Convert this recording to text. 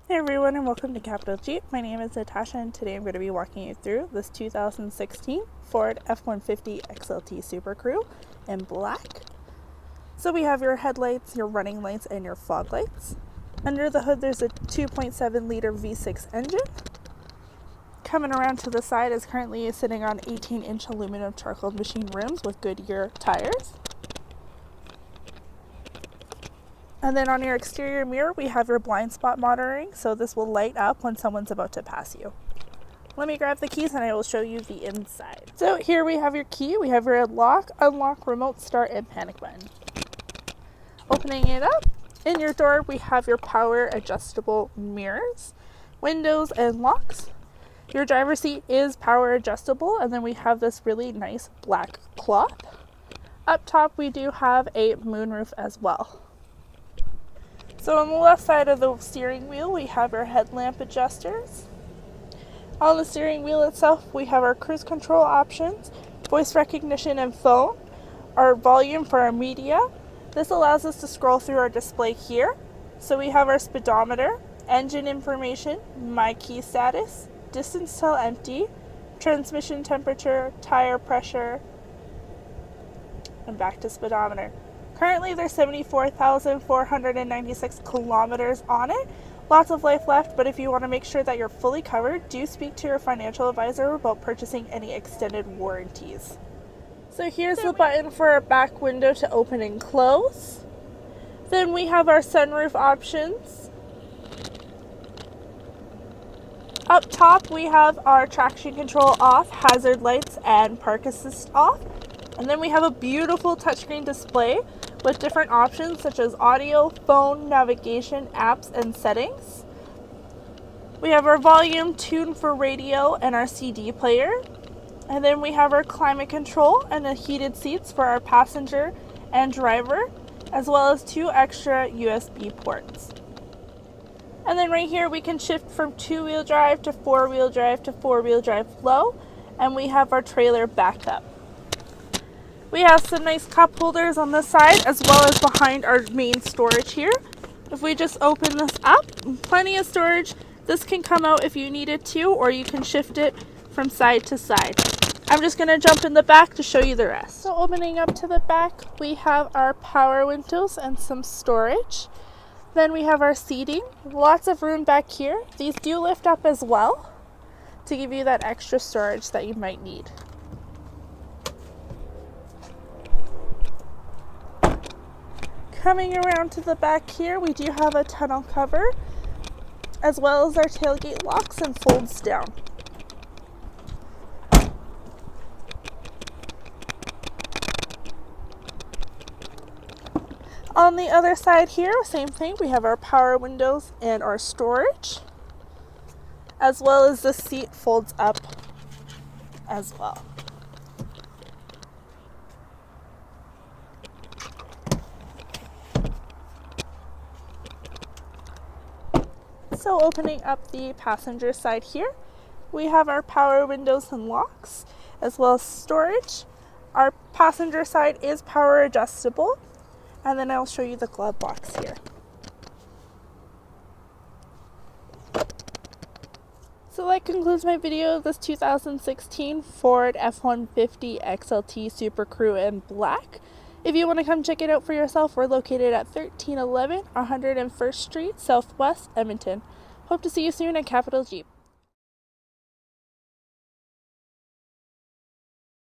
Hey everyone, and welcome to Capital Jeep. My name is Natasha, and today I'm going to be walking you through this 2016 Ford F-150 XLT SuperCrew in black. So we have your headlights, your running lights, and your fog lights. Under the hood there's a 2.7 liter V6 engine. Coming around to the side is currently sitting on 18-inch aluminum charcoal machine rims with Goodyear tires. And then on your exterior mirror, we have your blind spot monitoring, so this will light up when someone's about to pass you. Let me grab the keys and I will show you the inside. So here we have your key, we have your lock, unlock, remote start, and panic button. Opening it up, in your door we have your power adjustable mirrors, windows, and locks. Your driver's seat is power adjustable, and then we have this really nice black cloth. Up top we do have a moonroof as well. So on the left side of the steering wheel, we have our headlamp adjusters. On the steering wheel itself, we have our cruise control options, voice recognition and phone, our volume for our media. This allows us to scroll through our display here. So we have our speedometer, engine information, my key status, distance till empty, transmission temperature, tire pressure, and back to speedometer. Currently there's 74,496 kilometers on it. Lots of life left, but if you want to make sure that you're fully covered, do speak to your financial advisor about purchasing any extended warranties. So here's the button for our back window to open and close. Then we have our sunroof options. Up top we have our traction control off, hazard lights, and park assist off. And then we have a beautiful touchscreen display with different options such as audio, phone, navigation, apps, and settings. We have our volume, tune for radio, and our CD player. And then we have our climate control and the heated seats for our passenger and driver, as well as 2 extra USB ports. And then right here we can shift from 2-wheel drive to 4-wheel drive to 4-wheel drive low, and we have our trailer backup. We have some nice cup holders on this side as well as behind our main storage here. If we just open this up, plenty of storage. This can come out if you need it to, or you can shift it from side to side. I'm just going to jump in the back to show you the rest. So opening up to the back, we have our power windows and some storage. Then we have our seating, lots of room back here. These do lift up as well to give you that extra storage that you might need. Coming around to the back here, we do have a tonneau cover, as well as our tailgate locks and folds down. On the other side here, same thing, we have our power windows and our storage, as well as the seat folds up as well. So opening up the passenger side here, we have our power windows and locks, as well as storage. Our passenger side is power adjustable, and then I'll show you the glove box here. So that concludes my video of this 2016 Ford F-150 XLT SuperCrew in black. If you want to come check it out for yourself, we're located at 1311 101st Street, Southwest, Edmonton. Hope to see you soon at Capital Jeep.